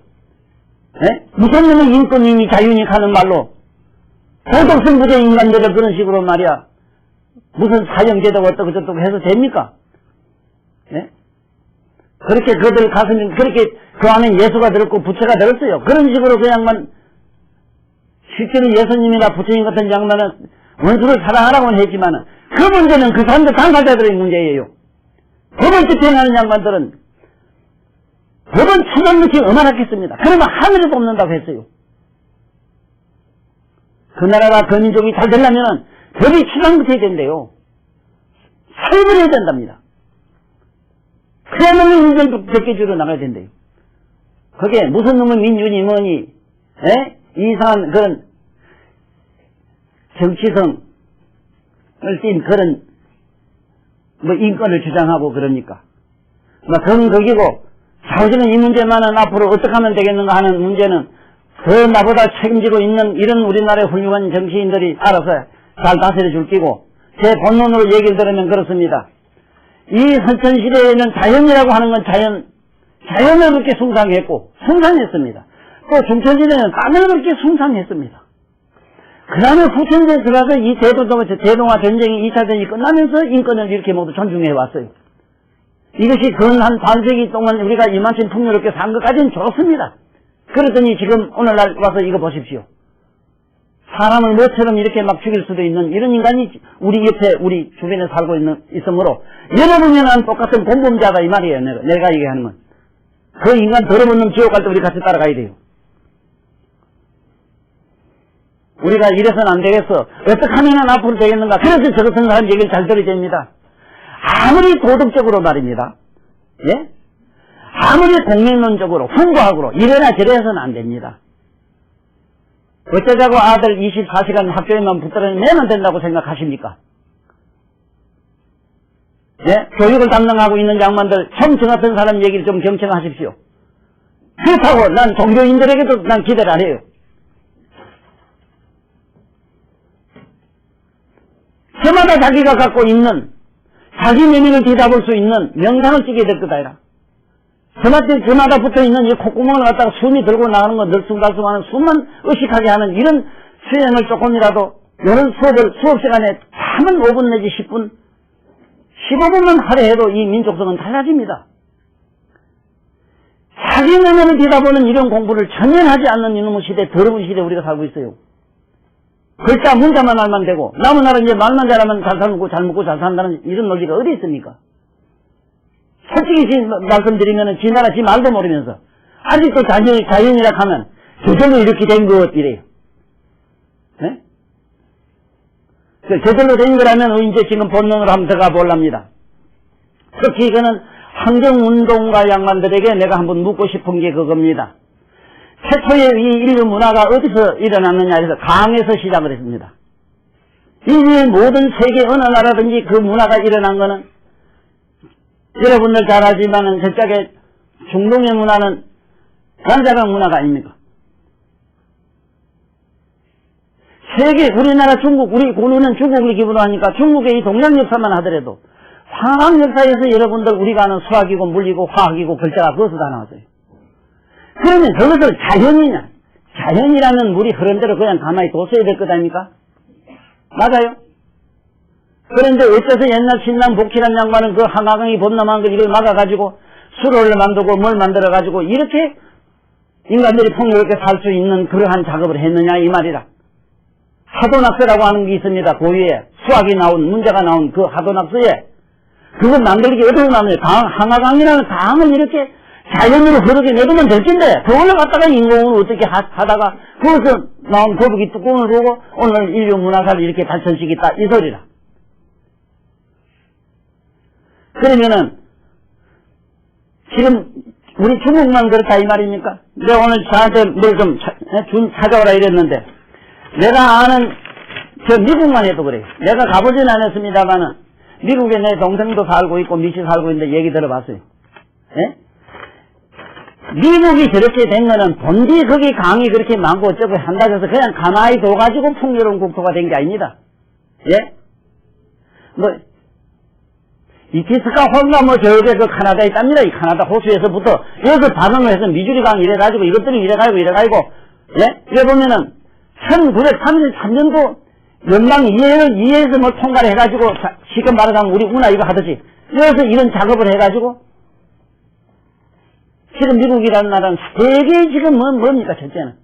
무슨 놈의 인권이니 자유니 하는 말로 도덕성 부재 인간들을 그런 식으로 말이야 무슨 사형제도가 어떻고 저떻고 해서 됩니까? 그렇게 그들 가슴이 그렇게 그 안에 예수가 들었고 부처가 들었어요. 그런 식으로 그 양반 실제로 예수님이나 부처님 같은 양반은 원수를 사랑하라고는 했지만은 그 문제는 그 사람들 당사자들의 문제예요. 법을 집행하는 양반들은 법은 천연무치 어마하겠습니다. 그러면 하늘에 돕는다고 했어요. 그 나라가 그 민족이 잘 되려면 법이 추상부터야 된대요. 사입을 해야 된답니다. 그야말로 인생 백개주로 나가야 된대요. 그게 무슨 놈의 민주니 뭐니 이상한 그런 정치성을 띈 그런 뭐 인권을 주장하고 그러니까 그건 거기고 사실은 이 문제만은 앞으로 어떻게 하면 되겠는가 하는 문제는 그 나보다 책임지고 있는 이런 우리나라의 훌륭한 정치인들이 알아서 잘 다스려 줄 끼고 제 본론으로 얘기를 들으면 그렇습니다. 이 선천시대에는 자연이라고 하는 건 자연을 그렇게 숭상했고 숭상했습니다. 또 중천시대는 땅을 그렇게 숭상했습니다. 그 다음에 후천대에 들어가서 이 대동아 전쟁이 2차 전쟁이 끝나면서 인권을 이렇게 모두 존중해 왔어요. 이것이 근 한 반세기 동안 우리가 이만큼 풍요롭게 산 것까지는 좋습니다. 그러더니 지금 오늘날 와서 이거 보십시오. 사람을 뭐처럼 이렇게 막 죽일 수도 있는 이런 인간이 우리 옆에 우리 주변에 살고 있으므로 여러분이랑 똑같은 공범자다 이 말이에요. 내가 얘기하는 건. 그 인간 더러운 지옥 갈 때 우리 같이 따라가야 돼요. 우리가 이래서는 안 되겠어. 어떻게 하면 앞으로 되겠는가. 그래서 저 같은 사람 얘기를 잘 들어야 됩니다. 아무리 도덕적으로 말입니다. 예? 아무리 공명론적으로 풍부학으로 이래나 저래서는 안 됩니다. 어쩌자고 아들 24시간 학교에만 붙들어내면 된다고 생각하십니까? 예? 교육을 담당하고 있는 양반들 참 저 같은 사람 얘기를 좀 경청하십시오. 그렇다고 난 종교인들에게도 난 기대를 안 해요. 저마다 자기가 갖고 있는 자기 내면을 뒤다볼 수 있는 명상을 찍게 될 거다 이라. 저마다 붙어있는 이 콧구멍을 갖다가 숨이 들고 나가는 거 늘숭달숭하는 숨만 의식하게 하는 이런 수행을 조금이라도 이런 수업 시간에 참은 5분 내지 10분 15분만 하려 해도 이 민족성은 달라집니다. 자기 내면을 뒤다보는 이런 공부를 전혀 하지 않는 이놈의 시대, 더러운 시대에 우리가 살고 있어요. 글자 문자만 알면 되고 남은 나라 이제 말만 잘하면 잘 살고 잘 먹고 잘 산다는 이런 논리가 어디 있습니까? 솔직히 말씀드리면은 지 나라 지 말도 모르면서 아직도 자연이라 하면 저절로 이렇게 된 것 이래요. 네? 저절로 된 거라면 이제 지금 본론으로 한번 들어가 보랍니다. 특히 이거는 환경운동가 양반들에게 내가 한번 묻고 싶은 게 그겁니다. 최초의 이 인류 문화가 어디서 일어났느냐 해서 강에서 시작을 했습니다. 인류의 모든 세계 어느 나라든지 그 문화가 일어난 거는 여러분들 잘 알지만은 저쪽에 중동의 문화는 간자강 문화가 아닙니까? 세계 우리나라 중국 우리는 중국을 기본으로 하니까 중국의 이 동양 역사만 하더라도 황학 역사에서 여러분들 우리가 아는 수학이고 물리고 화학이고 글자가 거기서 다 나왔어요. 그러면 그것을 자연이라는 물이 흐른 대로 그냥 가만히 뒀어야 될 것 아닙니까? 맞아요? 그런데 어째서 옛날 신랑 복희란 양반은 그 한강이 범람한 걸 이걸 막아가지고 수로를 만들고 뭘 만들어가지고 이렇게 인간들이 풍요롭게 살 수 있는 그러한 작업을 했느냐 이 말이라. 하도낙서라고 하는 게 있습니다. 고유에 수학이 나온 문제가 나온 그 하도낙서에 그거 만들기 어떻게 나오냐. 한강이라는 강을 이렇게 자연으로 흐르게 내두면 될 텐데 그걸로 갖다가 인공으로 어떻게 하다가 거기서 나온 거북이 뚜껑을 보고 오늘 인류 문화사를 이렇게 발전시켰다 이 소리라. 그러면은 지금 우리 중국만 그렇다 이 말입니까? 내가 오늘 저한테 뭘 좀 찾아오라 이랬는데 내가 아는 저 미국만 해도 그래요. 내가 가보진 않았습니다만은 미국에 내 동생도 살고 있고 미시 살고 있는데 얘기 들어봤어요. 예? 미국이 저렇게 된 거는 본디 거기 강이 그렇게 많고 어쩌고 한다고 해서 그냥 가만히 둬가지고 풍요로운 국토가 된 게 아닙니다. 예? 이티스카 호수가 저게 그 카나다에 있답니다. 이 카나다 호수에서부터 여기서 반응을 해서 미주리 강 이래가지고 이것들이 이래가지고 예? 이래 보면은 1933년도 연방 이해에서 뭐 통과를 해가지고 지금 말하자면 우리 운하 이거 하듯이 여기서 이런 작업을 해가지고 지금 미국이라는 나라는 세계 지금 뭡니까 첫째는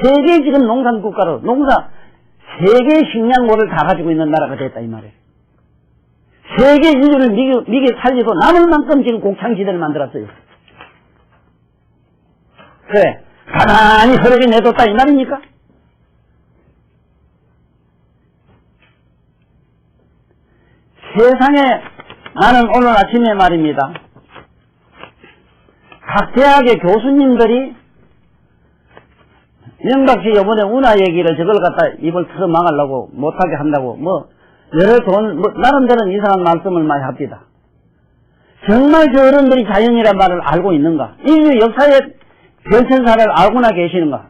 세계 지금 농산국가로 세계 식량고를 다 가지고 있는 나라가 됐다 이 말이에요. 세계 인류를 미국에 살리고 남을 만큼 지금 곡창지대를 만들었어요. 그래 가만히 흐르게 내뒀다 이 말입니까? 세상에 나는 오늘 아침에 말입니다. 각 대학의 교수님들이 명박씨 이번에 운하 얘기를 저걸 갖다 입을 틀어 막으려고 못하게 한다고 나름대로는 이상한 말씀을 많이 합니다. 정말 저 어른들이 자연이란 말을 알고 있는가? 인류 역사의 변천사를 알고나 계시는가?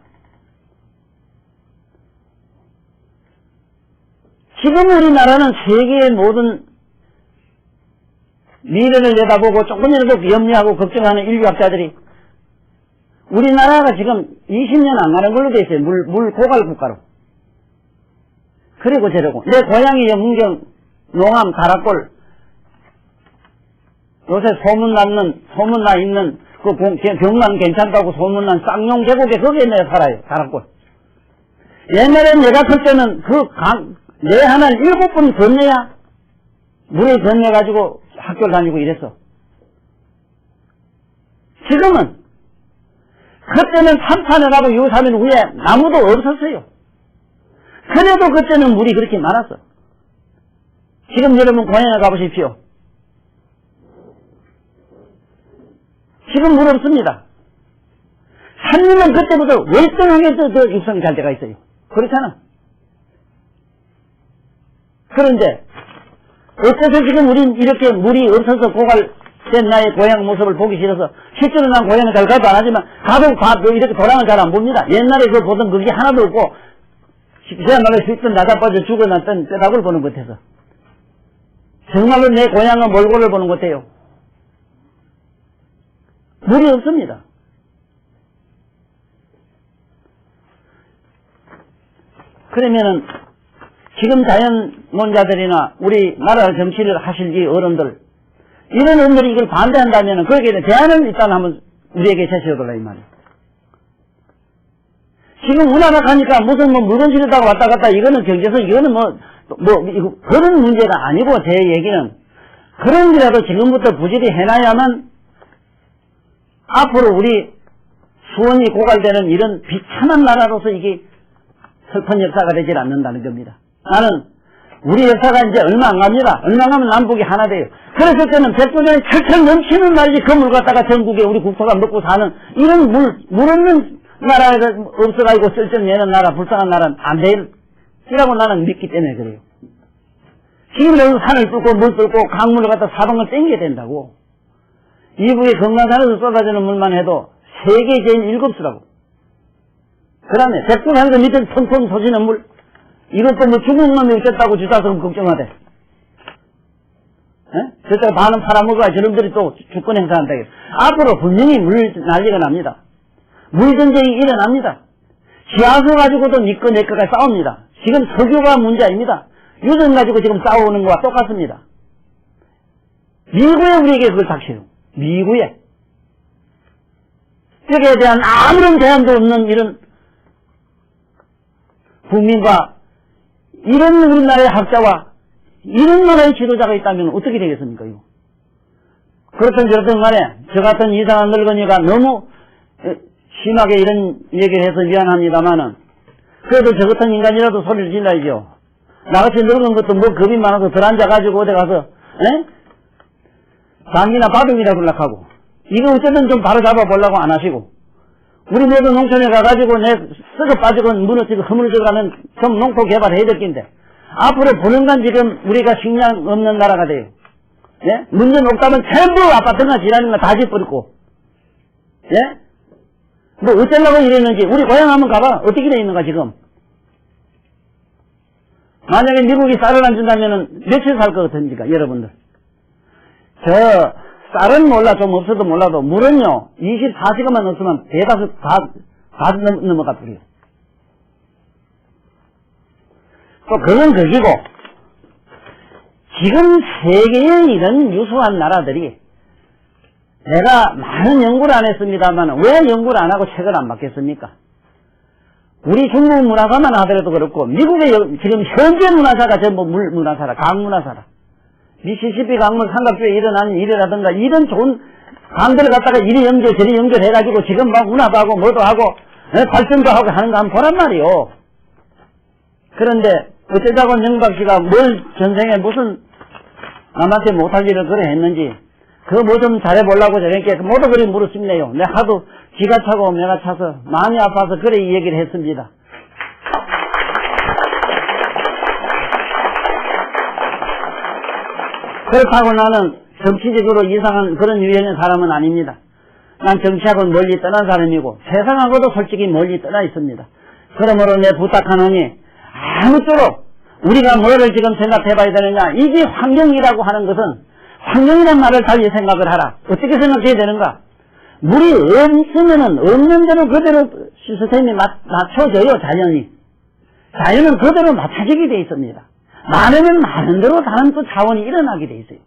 지금 우리나라는 세계의 모든 미래를 내다보고 조금이라도 염려하고 걱정하는 인류학자들이 우리나라가 지금 20년 안 가는 걸로 돼 있어요. 물 고갈 국가로. 그리고 저러고. 내 고향이 문경, 농암, 가락골. 요새 소문나 있는, 경남 괜찮다고 소문난 쌍용 계곡에 거기에 내가 살아요. 가락골. 옛날에 내가 클 때는 내 하나를 7번 건너야 물에 건너가지고 학교를 다니고 이랬어. 지금은, 그때는 3차년하고 6차년 후에 나무도 없었어요. 그래도 그때는 물이 그렇게 많았어. 지금 여러분 고향에 가보십시오. 지금 물 없습니다. 산림은 그때부터 월등하게 더 육성이 잘 돼가 있어요. 그렇잖아. 그런데 어째서 지금 우린 이렇게 물이 없어서 고갈된 나의 고향 모습을 보기 싫어서 실제로 난 고향에 잘 가도 안 하지만 가도 이렇게 도랑을 잘 안 봅니다. 옛날에 그 보던 그게 하나도 없고 그야말로 죽든 나자빠져 죽어났던 뼈다구를 보는 것 같아서 정말로 내 고향은 몰골을 보는 것 같아요. 물이 없습니다. 그러면은 지금 자연론자들이나 우리나라 정치를 하실 이 어른들 이런 어른들이 이걸 반대한다면은 거기에 대한 대안을 일단 한번 우리에게 제시해달라 이 말이에요. 지금 우리나라 가니까 무슨 물건 지르다가 왔다 갔다 이거는 경제성 이거는 이거 그런 문제가 아니고 제 얘기는 그런 거라도 지금부터 부지런히 해놔야만 앞으로 우리 수원이 고갈되는 이런 비참한 나라로서 이게 슬픈 역사가 되질 않는다는 겁니다. 나는 우리 역사가 이제 얼마 안 갑니다. 얼마 안 가면 남북이 하나 돼요. 그랬을 때는 백두산이 철철 넘치는 말이지 그 물 갖다가 전국에 우리 국토가 먹고 사는 이런 물 없는 나라가 없어가지고 쓸데내는 나라 불쌍한 나라는 안 되라고 나는 믿기 때문에 그래요. 지금은 산을 뚫고 물 뚫고 강물을 갖다 사방을 땡겨야 된다고. 이북의 금강산에서 쏟아지는 물만 해도 세계 제일 7수라고. 그 다음에 백두산에서 밑에 텅텅 솟이는 물 이것도 뭐 죽은 놈이 있었다고 주사스럼 걱정하대. 저쪽에 반은 팔아먹어야 저놈들이 또 주권 행사한다. 앞으로 분명히 물 난리가 납니다. 물 전쟁이 일어납니다. 지하수 가지고도 니꺼 내꺼가 싸웁니다. 지금 석유가 문제입니다. 유전 가지고 지금 싸우는 거와 똑같습니다. 미국에 우리에게 그걸 닥쳐요. 미국에. 여기에 대한 아무런 대안도 없는 이런 국민과 이런 우리나라의 학자와 이런 나라의 지도자가 있다면 어떻게 되겠습니까, 이거? 그렇든 저렇든 간에 저 같은 이상한 늙은이가 너무 심하게 이런 얘기를 해서 미안합니다만은 그래도 저 같은 인간이라도 소리를 질러야죠. 나같이 늙은 것도 뭐 겁이 많아서 덜 앉아가지고 어디 가서 장기나 바둑이라도 하고 이거 어쨌든 좀 바로 잡아보려고 안 하시고 우리 모두 농촌에 가가지고 내 썩어 빠지고 무너지고 허물져가는 좀 농토 개발해야 될 낀데 앞으로 보는 건 지금 우리가 식량 없는 나라가 돼요. 예? 문제 없다면 전부 아파트나 지라는 거 다 짓버리고 예? 뭐 어쩌려고 이랬는지 우리 고향 한번 가봐. 어떻게 돼 있는가 지금. 만약에 미국이 쌀을 안 준다면은 며칠 살 것 같습니까 여러분들. 쌀은 몰라 좀 없어도 몰라도 물은요 24시간만 없으면 대다수 다 넘어가 버려요. 또 그건 그기고 지금 세계의 이런 유수한 나라들이 내가 많은 연구를 안 했습니다만 왜 연구를 안 하고 책을 안 받겠습니까? 우리 중국 문화사만 하더라도 그렇고 미국의 지금 현재 문화사가 전부 물 문화사라 강 문화사라 미시시피 강물 삼각주에 일어나는 일이라든가 이런 좋은 강들을 갖다가 이리 연결 저리 연결해가지고 지금 막 문화도 하고 뭐도 하고 발전도 하고 하는 거 한번 보란 말이요. 그런데 어쩌자고 영박씨가 뭘 전생에 무슨 남한테 못할 일을 그래 했는지 그 뭐 좀 잘해보려고 저렇게 모두 그리 물었습니다요. 내가 하도 기가 차고 내가 차서 마음이 아파서 그래 이 얘기를 했습니다. 그렇다고 나는 정치적으로 이상한 그런 유형의 사람은 아닙니다. 난 정치하고는 멀리 떠난 사람이고 세상하고도 솔직히 멀리 떠나 있습니다. 그러므로 내 부탁하노니 아무쪼록 우리가 뭐를 지금 생각해봐야 되느냐. 이게 환경이라고 하는 것은 환경이란 말을 달리 생각을 하라. 어떻게 생각해야 되는가. 물이 없으면은 없는 대로 그대로 시스템이 맞춰져요. 자연이. 자연은 그대로 맞춰지게 돼 있습니다. 많으면 많은 대로 다른 또 자원이 일어나게 돼 있어요.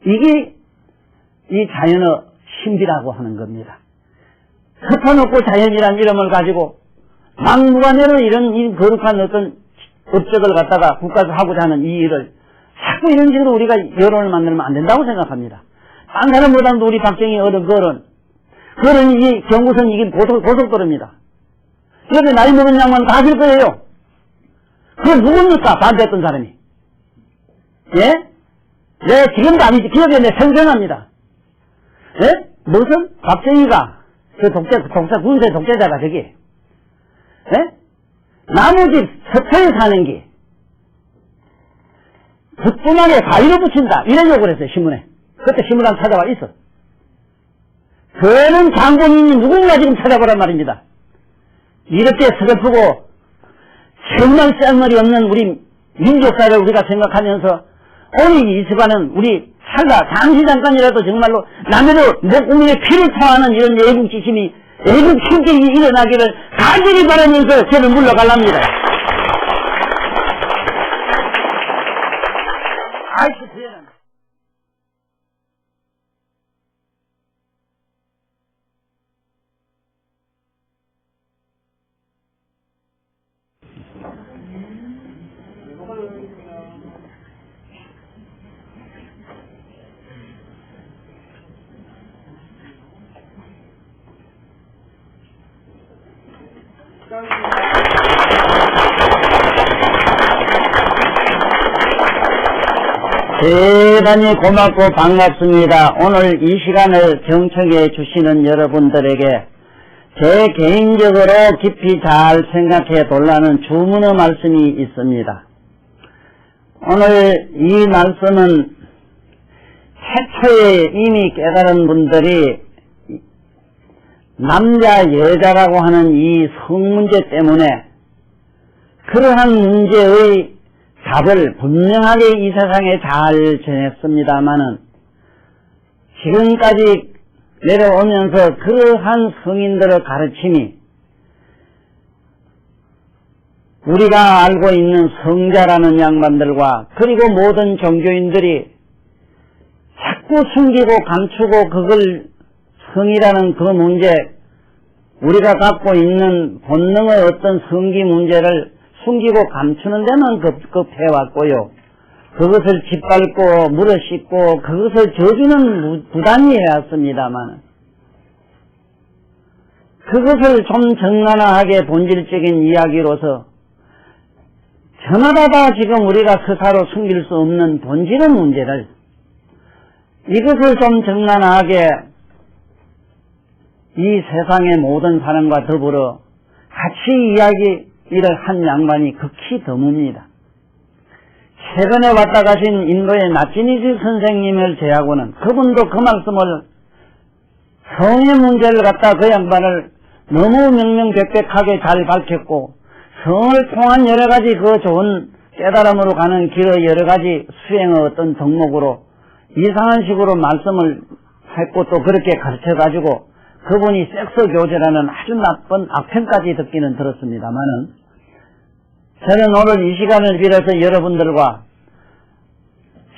이게 이 자연의 신비라고 하는 겁니다. 덮어놓고 자연이란 이름을 가지고 막무가내로 이런 거룩한 어떤 업적을 갖다가 국가에서 하고자 하는 이 일을 자꾸 이런 식으로 우리가 여론을 만들면 안 된다고 생각합니다. 딴 사람보다도 우리 박정희 어른 그런 이 경부선 이게 고속도로입니다. 여기 나이 먹은 양반 다 질 거예요. 그건 누굽니까? 반대했던 사람이. 예? 네, 지금도 아니지. 기억에 내 생생합니다. 예? 무슨? 박정희가, 군세 독재자가 저기. 예? 나무집 서초에 사는 게, 북분하게 가위로 붙인다. 이런 요구를 했어요, 신문에. 그때 신문 한 찾아와 있어. 그런 장본인이 누군가 지금 찾아보란 말입니다. 이렇게 서글프고, 정말 쌀머리 없는 우리 민족사를 우리가 생각하면서 오늘 이 시간은 우리 잠시 잠깐이라도 정말로 남의 목구멍에 피를 토하는 이런 애국지심이 애국 충격이 일어나기를 간절히 바라면서 저는 물러갈랍니다. 아이씨, 대단히 고맙고 반갑습니다. 오늘 이 시간을 경청해 주시는 여러분들에게 제 개인적으로 깊이 잘 생각해 보려는 주문의 말씀이 있습니다. 오늘 이 말씀은 최초에 이미 깨달은 분들이 남자 여자라고 하는 이 성문제 때문에 그러한 문제의 답을 분명하게 이 세상에 잘 전했습니다마는 지금까지 내려오면서 그러한 성인들의 가르침이 우리가 알고 있는 성자라는 양반들과 그리고 모든 종교인들이 자꾸 숨기고 감추고 그걸 성이라는 그 문제, 우리가 갖고 있는 본능의 어떤 성기 문제를 숨기고 감추는 데만 급급해왔고요. 그것을 짓밟고 물어 씻고 그것을 저주는 부단히 해왔습니다만 그것을 좀 정난하게 본질적인 이야기로서 저마다 다 지금 우리가 스스로 숨길 수 없는 본질의 문제를 이것을 좀 정난하게 이 세상의 모든 사람과 더불어 같이 이야기를 한 양반이 극히 드뭅니다. 최근에 왔다 가신 인도의 나치니시 선생님을 제하고는 그분도 그 말씀을 성의 문제를 갖다 그 양반을 너무 명명백백하게 잘 밝혔고 성을 통한 여러 가지 그 좋은 깨달음으로 가는 길의 여러 가지 수행의 어떤 덕목으로 이상한 식으로 말씀을 했고 또 그렇게 가르쳐가지고 그분이 섹스 교제라는 아주 나쁜 악평까지 듣기는 들었습니다만은 저는 오늘 이 시간을 빌어서 여러분들과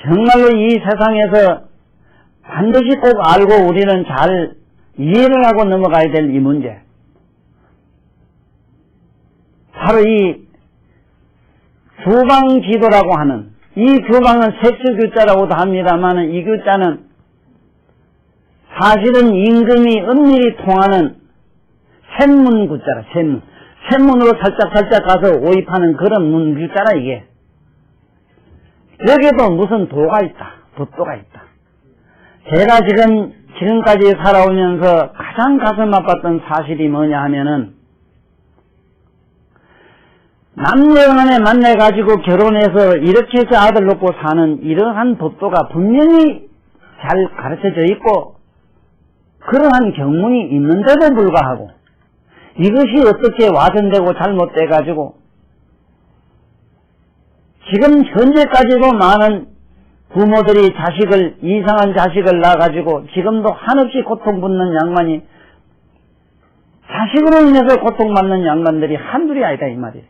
정말로 이 세상에서 반드시 꼭 알고 우리는 잘 이해를 하고 넘어가야 될 이 문제, 바로 이 주방지도라고 하는, 이 주방은 색수규자라고도 합니다만 이 규자는 사실은 임금이 은밀히 통하는 샘문구자라. 샘문으로 살짝 가서 오입하는 그런 문규자라. 이게 여기에도 무슨 도가 있다, 법도가 있다. 제가 지금까지 살아오면서 가장 가슴 아팠던 사실이 뭐냐 하면은 남녀간에 만나가지고 결혼해서 이렇게 해서 아들 놓고 사는 이러한 법도가 분명히 잘 가르쳐져 있고 그러한 경문이 있는데도 불구하고 이것이 어떻게 와전되고 잘못돼가지고 지금 현재까지도 많은 부모들이 이상한 자식을 낳아가지고 지금도 한없이 고통받는 양반이 자식으로 인해서 고통받는 양반들이 한둘이 아니다 이 말이에요.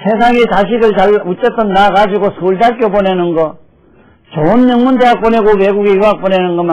세상에 자식을 어쨌든 낳아가지고 서울대학교 보내는 거, 좋은 명문대학 보내고 외국에 유학 보내는 것만